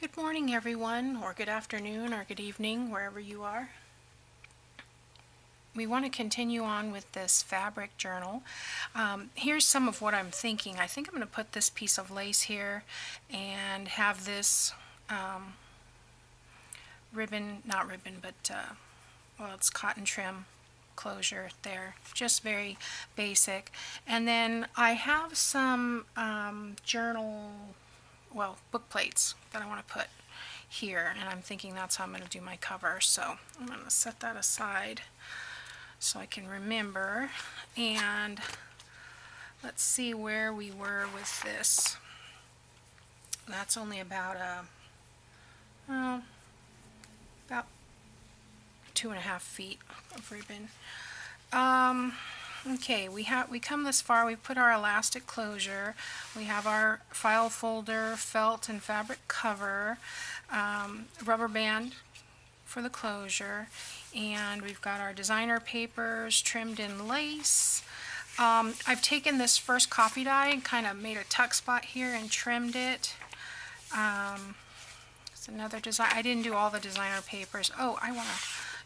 Good morning, everyone, or good afternoon, or good evening, wherever you are. We want to continue on with this fabric journal. Here's some of what I'm thinking. I think I'm going to put this piece of lace here and have this not ribbon, but well, it's cotton trim closure there, just very basic. And then I have some book plates that I want to put here, and I'm thinking that's how I'm going to do my cover. So I'm going to set that aside so I can remember. And let's see where we were with this. That's only about about 2.5 feet of ribbon. Okay, we come this far. We put our elastic closure. We have our file folder, felt and fabric cover, rubber band for the closure, and we've got our designer papers trimmed in lace. I've taken this first coffee dye and kind of made a tuck spot here and trimmed it. It's another design. I didn't do all the designer papers. Oh, I want to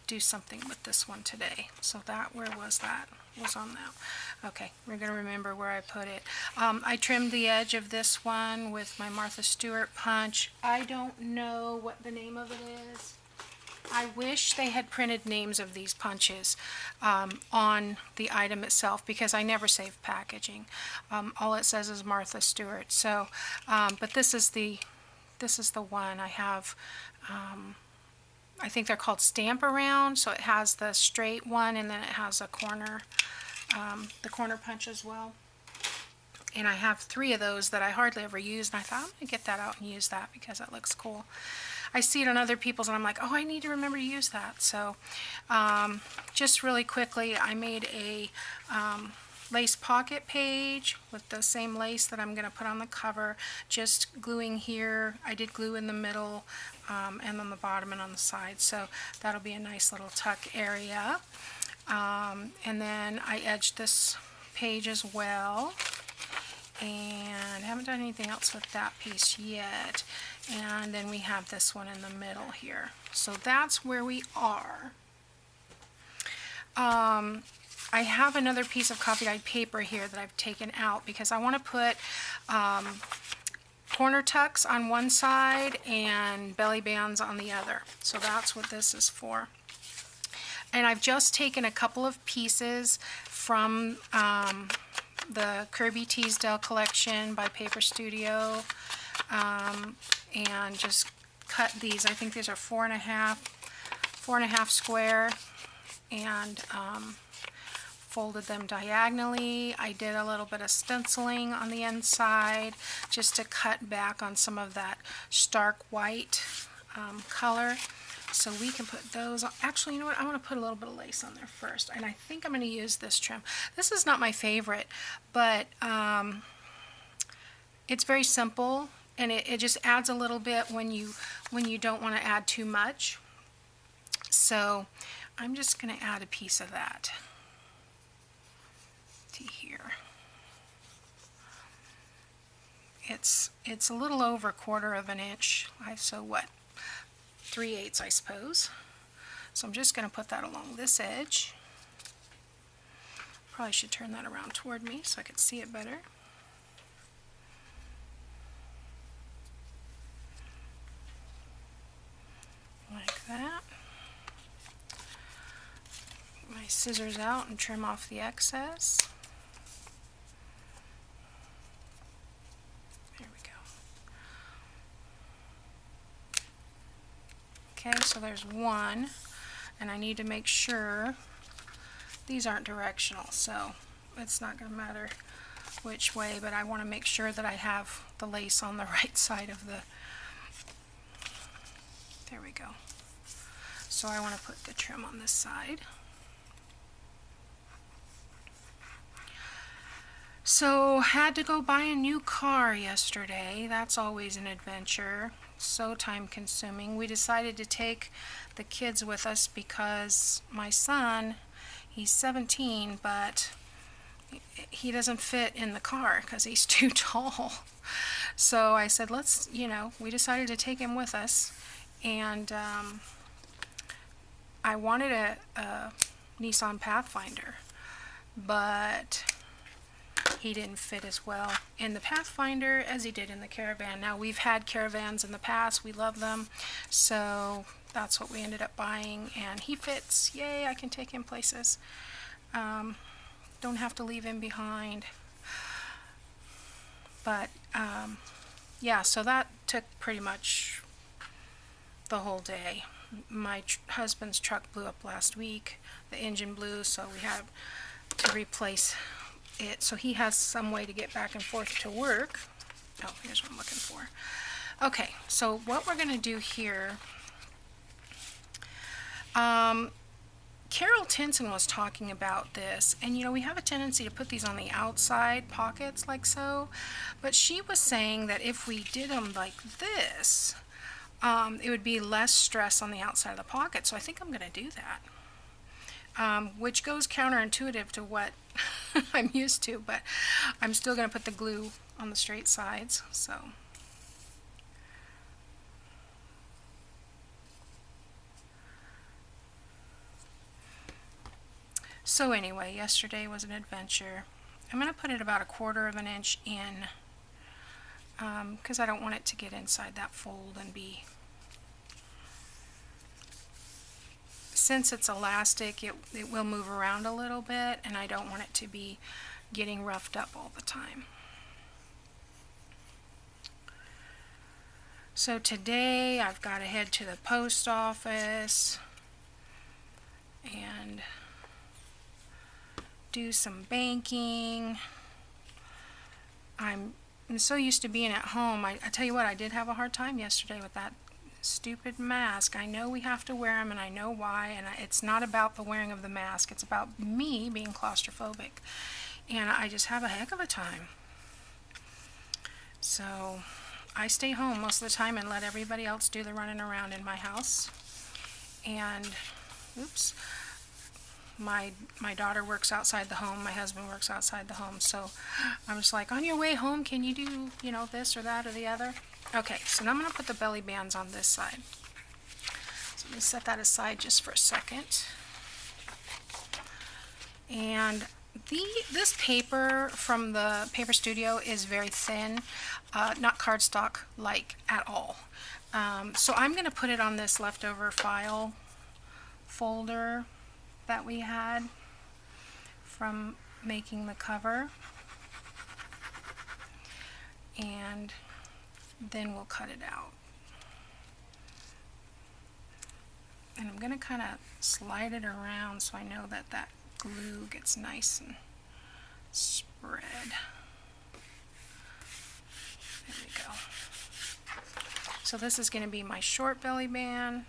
do something with this one today. So where was that? Was on that. Okay, we're going to remember where I put it. I trimmed the edge of this one with my Martha Stewart punch. I don't know what the name of it is. I wish they had printed names of these punches on the item itself, because I never save packaging. All it says is Martha Stewart. So, but this is the one I have. I think they're called Stamp Around, so it has the straight one and then it has a corner, the corner punch as well. And I have 3 of those that I hardly ever use, and I thought I'm going to get that out and use that because that looks cool. I see it on other people's and I'm like, oh, I need to remember to use that. So just really quickly, I made a lace pocket page with the same lace that I'm going to put on the cover, just gluing here. I did glue in the middle and on the bottom and on the side, so that'll be a nice little tuck area. And then I edged this page as well, and I haven't done anything else with that piece yet. And then we have this one in the middle here. So that's where we are. I have another piece of coffee dyed paper here that I've taken out because I want to put corner tucks on one side and belly bands on the other. So that's what this is for. And I've just taken a couple of pieces from the Kirby Teasdale collection by Paper Studio, and just cut these. I think these are 4.5 square, and folded them diagonally. I did a little bit of stenciling on the inside just to cut back on some of that stark white color. So we can put those on. Actually, you know what? I want to put a little bit of lace on there first, and I think I'm going to use this trim. This is not my favorite, but it's very simple, and it just adds a little bit when you don't want to add too much. So I'm just going to add a piece of that to here. It's a little over 1/4 inch. So what? 3/8, I suppose. So I'm just going to put that along this edge. Probably should turn that around toward me so I can see it better. Like that. My scissors out and trim off the excess. There we go. Okay, so there's one, and I need to make sure these aren't directional, so it's not going to matter which way, but I want to make sure that I have the lace on the right side of the. There we go. So I want to put the trim on this side. So had to go buy a new car yesterday. That's always an adventure. So time consuming. We decided to take the kids with us because my son, he's 17, but he doesn't fit in the car because he's too tall. So I said, let's, we decided to take him with us. And I wanted a Nissan Pathfinder, but he didn't fit as well in the Pathfinder as he did in the Caravan. Now, we've had Caravans in the past. We love them. So that's what we ended up buying. And he fits. Yay, I can take him places. Don't have to leave him behind. But, yeah, so that took pretty much the whole day. My husband's truck blew up last week. The engine blew, so we had to replace it. So he has some way to get back and forth to work. Oh, here's what I'm looking for. Okay, so what we're going to do here, Carol Tinson was talking about this, and we have a tendency to put these on the outside pockets like so, but she was saying that if we did them like this, it would be less stress on the outside of the pocket. So I think I'm going to do that, which goes counterintuitive to what I'm used to, but I'm still going to put the glue on the straight sides. So anyway, yesterday was an adventure. I'm going to put it about 1/4 of an inch in, because I don't want it to get inside that fold and be, since it's elastic, it will move around a little bit, and I don't want it to be getting roughed up all the time. So today I've got to head to the post office and do some banking. I'm so used to being at home. I tell you what, I did have a hard time yesterday with that stupid mask. I know we have to wear them, and I know why, and it's not about the wearing of the mask. It's about me being claustrophobic, and I just have a heck of a time. So I stay home most of the time and let everybody else do the running around in my house. And oops, my daughter works outside the home, my husband works outside the home, so I'm just like, on your way home, can you do, this or that or the other? Okay, so now I'm going to put the belly bands on this side. So let me set that aside just for a second. And this paper from the Paper Studio is very thin, not cardstock like at all. So I'm going to put it on this leftover file folder that we had from making the cover, and then we'll cut it out. And I'm going to kind of slide it around so I know that that glue gets nice and spread. There we go. So this is going to be my short belly band.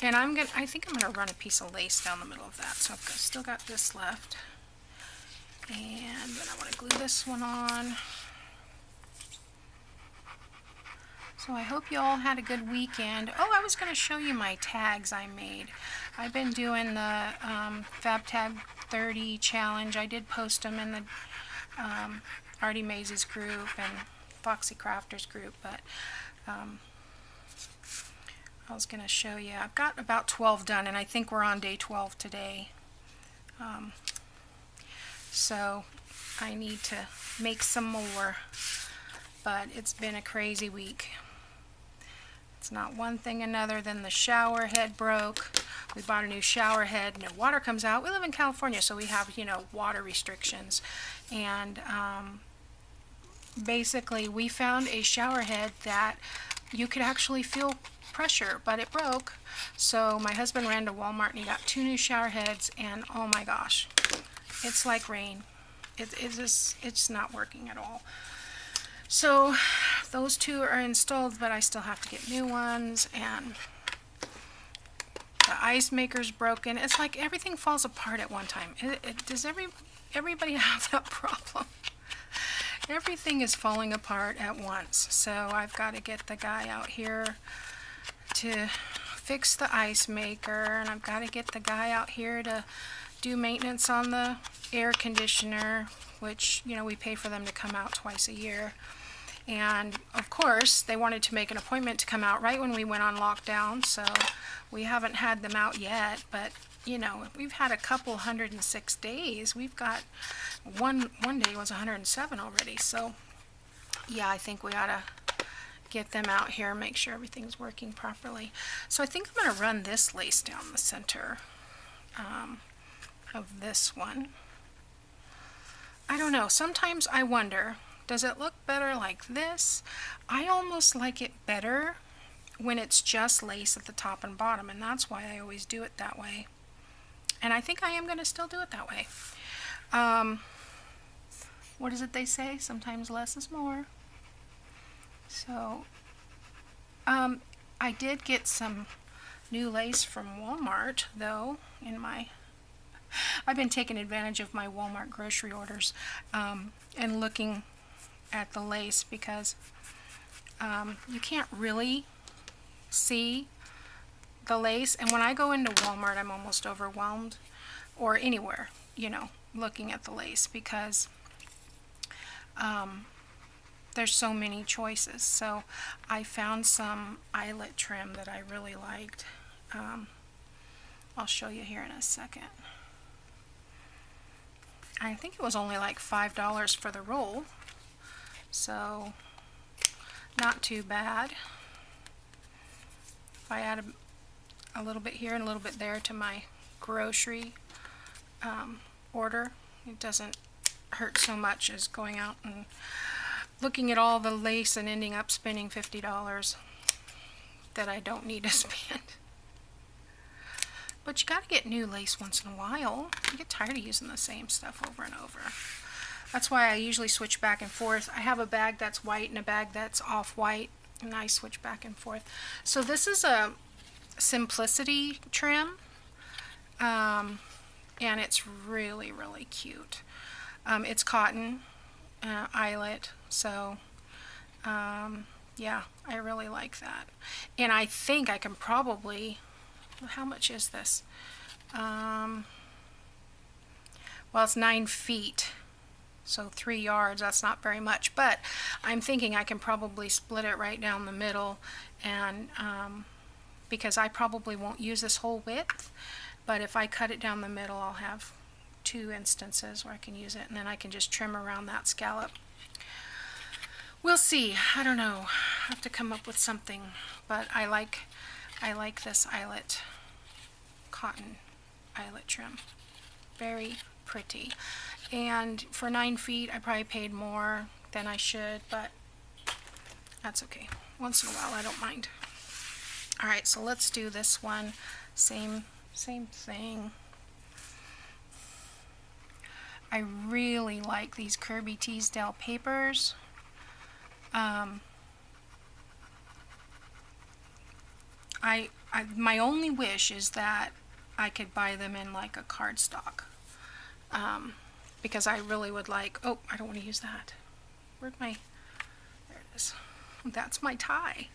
And I think I'm going to run a piece of lace down the middle of that. So I've still got this left. And then I want to glue this one on. So I hope you all had a good weekend. Oh, I was going to show you my tags I made. I've been doing the Fab Tag 30 challenge. I did post them in the Artie Maze's group and Foxy Crafters group, but I was going to show you. I've got about 12 done, and I think we're on day 12 today. So I need to make some more, but it's been a crazy week. It's not one thing another. Then the shower head broke. We bought a new shower head. No water comes out. We live in California, so we have, water restrictions. And basically, we found a shower head that you could actually feel pressure, but it broke. So my husband ran to Walmart and he got 2 new shower heads, and oh my gosh, it's like rain. It's not working at all. So those 2 are installed, but I still have to get new ones, and the ice maker's broken. It's like everything falls apart at one time. Does everybody have that problem? Everything is falling apart at once. So I've got to get the guy out here to fix the ice maker, and I've got to get the guy out here to do maintenance on the air conditioner, which, you know, we pay for them to come out twice a year. And of course, they wanted to make an appointment to come out right when we went on lockdown, so we haven't had them out yet, but you know, we've had a couple 106 days. We've got one day was 107 already, so yeah, I think we ought to get them out here and make sure everything's working properly. So I think I'm going to run this lace down the center of this one. I don't know, sometimes I wonder, does it look better like this? I almost like it better when it's just lace at the top and bottom, and that's why I always do it that way. And I think I am going to still do it that way. What is it they say? Sometimes less is more. So, I did get some new lace from Walmart, though, I've been taking advantage of my Walmart grocery orders, and looking at the lace, because you can't really see the lace, and when I go into Walmart I'm almost overwhelmed, or anywhere, you know, looking at the lace, because there's so many choices. So I found some eyelet trim that I really liked. I'll show you here in a second. I think it was only like $5 for the roll, so not too bad. If I add a little bit here and a little bit there to my grocery order, it doesn't hurt so much as going out and looking at all the lace and ending up spending $50 that I don't need to spend. But you gotta get new lace once in a while. You get tired of using the same stuff over and over. That's why I usually switch back and forth. I have a bag that's white and a bag that's off-white, and I switch back and forth. So this is a Simplicity trim, and it's really, really cute. It's cotton, eyelet, so yeah, I really like that. And I think I can probably, how much is this? Well, it's 9 feet, so 3 yards. That's not very much, but I'm thinking I can probably split it right down the middle, and because I probably won't use this whole width, but if I cut it down the middle, I'll have 2 instances where I can use it, and then I can just trim around that scallop. We'll see. I don't know. I have to come up with something, but I like this eyelet, cotton eyelet trim. Very pretty. And for 9 feet, I probably paid more than I should, but that's okay. Once in a while, I don't mind. All right, so let's do this one. Same thing. I really like these Kirby Teasdale papers. My only wish is that I could buy them in like a cardstock, because I really would like, oh, I don't want to use that. Where'd my, there it is. That's my tie.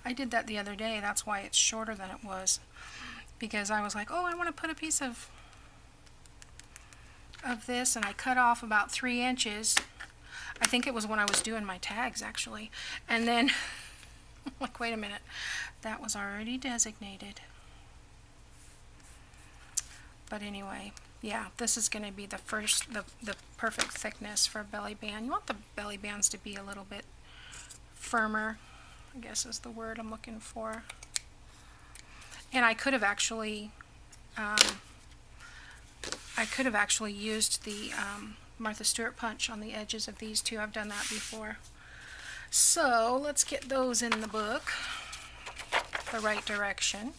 I did that the other day. That's why it's shorter than it was, because I was like, oh, I want to put a piece of this, and I cut off about 3 inches. I think it was when I was doing my tags, actually. And then I'm like, wait a minute, that was already designated. But anyway, yeah, this is going to be the perfect thickness for a belly band. You want the belly bands to be a little bit firmer, I guess is the word I'm looking for. And I could have actually used the Martha Stewart punch on the edges of these two. I've done that before. So let's get those in the book, the right direction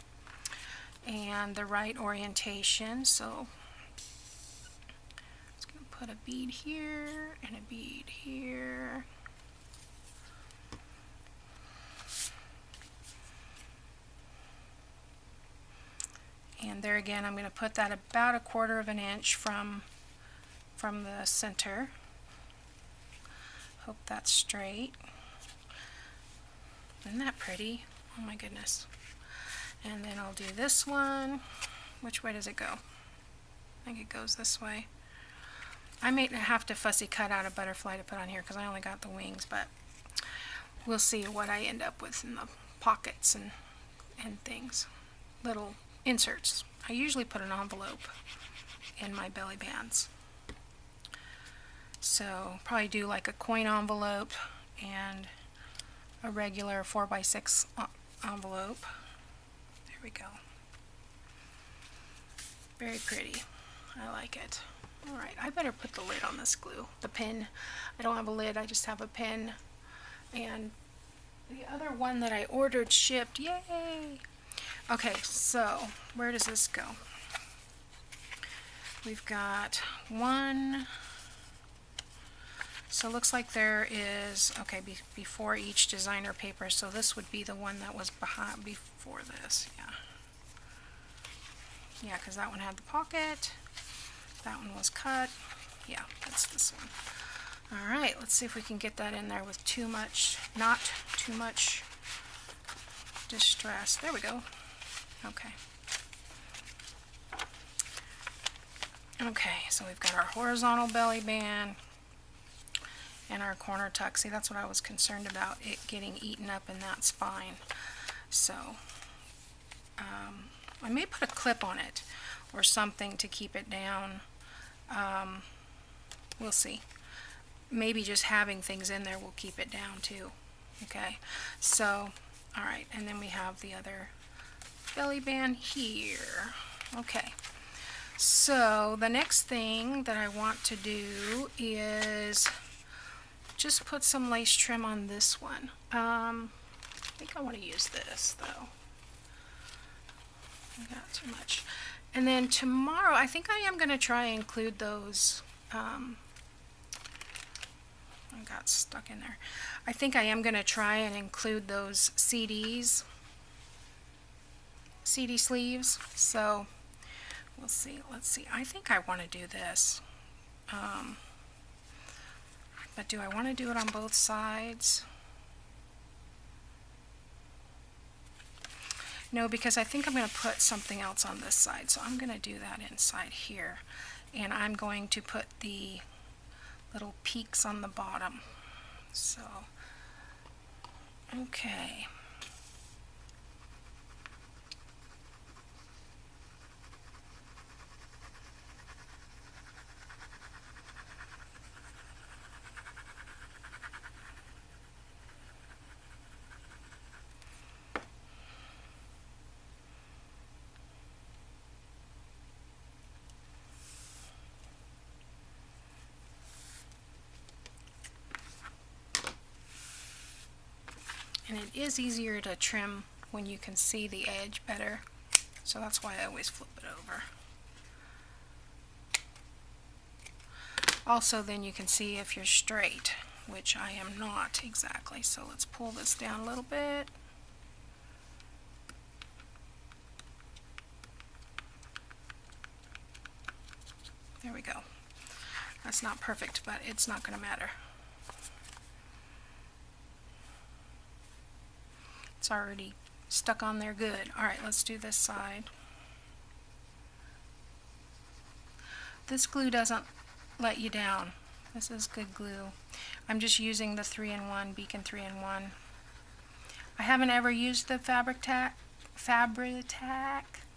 and the right orientation. So it's going to put a bead here and a bead here. And there again, I'm going to put that about 1/4 of an inch from the center. Hope that's straight. Isn't that pretty? Oh my goodness. And then I'll do this one. Which way does it go? think it goes this way. I may have to fussy cut out a butterfly to put on here because I only got the wings, but we'll see what I end up with in the pockets and things. Little inserts. I usually put an envelope in my belly bands. So probably do like a coin envelope and a regular 4x6 envelope. There we go. Very pretty. I like it. Alright, I better put the lid on this glue. The pin. I don't have a lid, I just have a pin. And the other one that I ordered shipped. Yay! Okay, so where does this go? We've got one. So it looks like there is, okay, before each designer paper, so this would be the one that was behind before this, yeah. Yeah, because that one had the pocket, that one was cut, yeah, that's this one. Alright, let's see if we can get that in there with not too much distress. There we go. Okay. Okay, so we've got our horizontal belly band and our corner tuck. See, that's what I was concerned about, it getting eaten up in that spine. So, I may put a clip on it or something to keep it down. We'll see. Maybe just having things in there will keep it down too. Okay, so, alright, and then we have the other belly band here. Okay. So the next thing that I want to do is just put some lace trim on this one. I think I want to use this though. I got too much. And then tomorrow, I think I am going to try and include those. I got stuck in there. I think I am going to try and include those CD sleeves. So we'll see. Let's see. I think I want to do this. But do I want to do it on both sides? No, because I think I'm going to put something else on this side. So I'm going to do that inside here. And I'm going to put the little peaks on the bottom. So, okay. And it is easier to trim when you can see the edge better. So that's why I always flip it over. Also, then you can see if you're straight, which I am not exactly. So let's pull this down a little bit. There we go. That's not perfect, but it's not going to matter. It's already stuck on there good. Alright, let's do this side. This glue doesn't let you down. This is good glue. I'm just using the 3-in-1, Beacon 3-in-1. I haven't ever used the Fabri-Tac,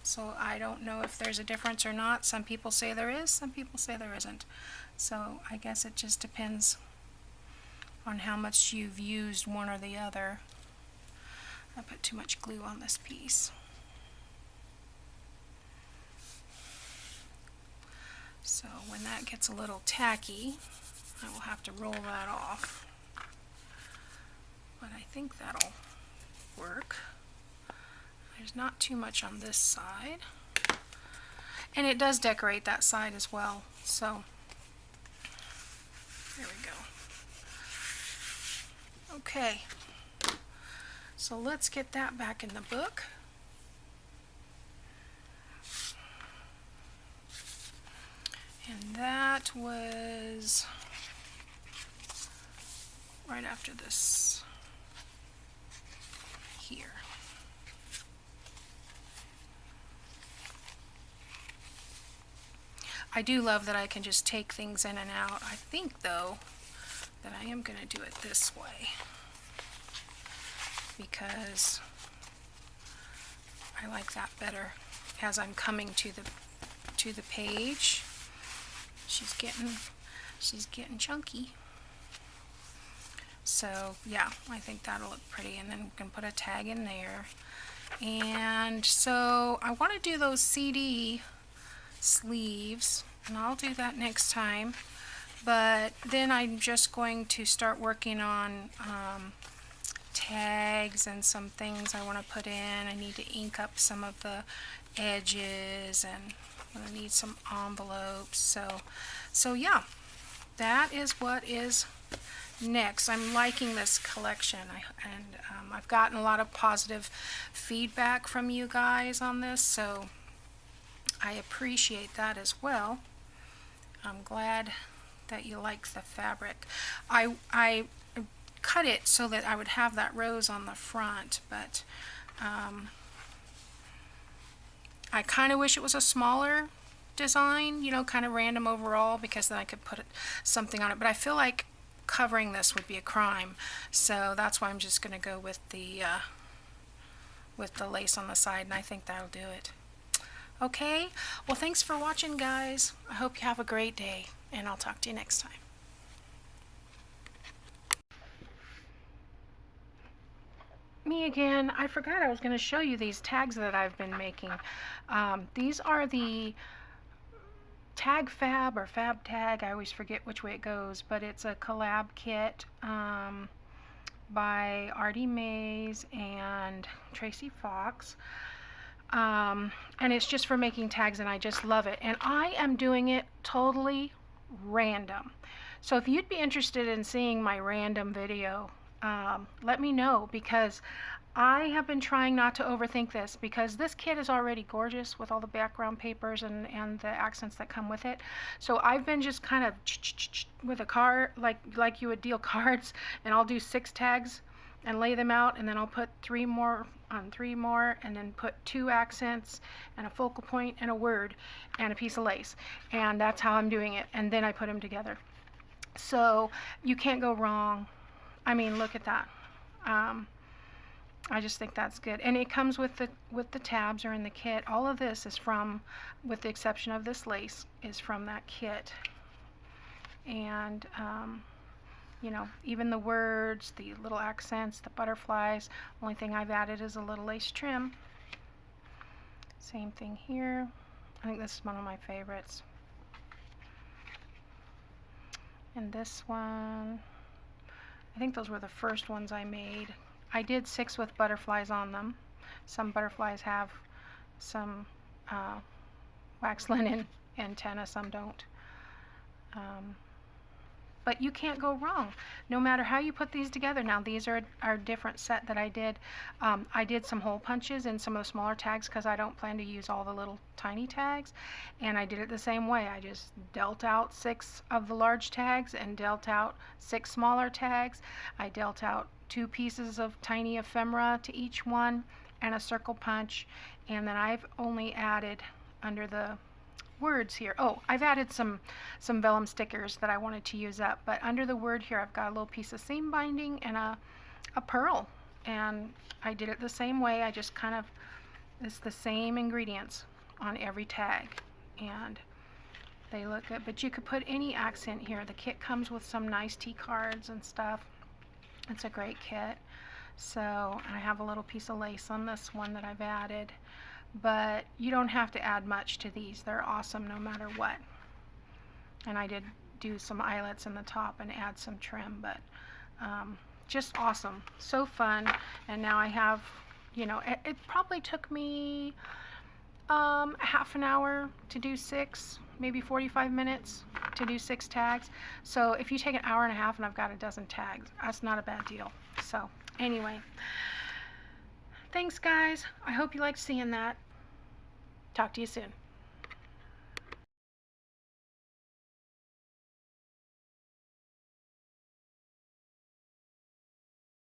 so I don't know if there's a difference or not. Some people say there is, some people say there isn't. So I guess it just depends on how much you've used one or the other. I put too much glue on this piece. So when that gets a little tacky, I will have to roll that off. But I think that'll work. There's not too much on this side. And it does decorate that side as well. So there we go. Okay. So let's get that back in the book. And that was right after this here. I do love that I can just take things in and out. I think though that I am going to do it this way because I like that better as I'm coming to the page. She's getting chunky. So yeah, I think that'll look pretty, and then we can put a tag in there. And so I want to do those CD sleeves, and I'll do that next time. But then I'm just going to start working on tags and some things I want to put in. I need to ink up some of the edges, and I'm going to need some envelopes. So yeah, that is what is next. I'm liking this collection, I've gotten a lot of positive feedback from you guys on this, so I appreciate that as well. I'm glad that you like the fabric. I cut it so that I would have that rose on the front, but I kind of wish it was a smaller design, you know, kind of random overall, because then I could put something on it, but I feel like covering this would be a crime, so that's why I'm just going to go with the lace on the side, and I think that'll do it. Okay, well, thanks for watching, guys. I hope you have a great day, and I'll talk to you next time. Me again. I forgot I was going to show you these tags that I've been making. These are the Tag Fab or Fab Tag, I always forget which way it goes, but it's a collab kit by Artie Mays and Tracy Fox, and it's just for making tags, and I just love it, and I am doing it totally random. So if you'd be interested in seeing my random video, let me know, because I have been trying not to overthink this, because this kit is already gorgeous with all the background papers and the accents that come with it. So I've been just kind of with a card, like you would deal cards, and I'll do 6 tags and lay them out, and then I'll put 3 more on 3 more, and then put 2 accents and a focal point and a word and a piece of lace, and that's how I'm doing it, and then I put them together. So you can't go wrong. I mean, look at that. I just think that's good, and it comes with the tabs or in the kit. All of this is from, with the exception of this lace, is from that kit. And you know, even the words, the little accents, the butterflies. Only thing I've added is a little lace trim. Same thing here. I think this is one of my favorites. And this one, I think those were the first ones I made. I did 6 with butterflies on them. Some butterflies have some wax linen antenna, some don't. But you can't go wrong, no matter how you put these together. Now these are a different set that I did. I did some hole punches in some of the smaller tags because I don't plan to use all the little tiny tags, and I did it the same way. I just dealt out 6 of the large tags and dealt out 6 smaller tags. I dealt out 2 pieces of tiny ephemera to each one and a circle punch, and then I've only added under the words here. Oh, I've added some vellum stickers that I wanted to use up, but under the word here I've got a little piece of seam binding and a pearl, and I did it the same way. I just kind of, it's the same ingredients on every tag, and they look good. But you could put any accent here. The kit comes with some nice tea cards and stuff. It's a great kit. So I have a little piece of lace on this one that I've added, but you don't have to add much to these. They're awesome no matter what. And I did do some eyelets in the top and add some trim, but just awesome, so fun. And now I have, you know, it probably took me half an hour to do 6, maybe 45 minutes to do 6 tags. So if you take an hour and a half and I've got a dozen tags, that's not a bad deal. So anyway, thanks guys. I hope you liked seeing that. Talk to you soon.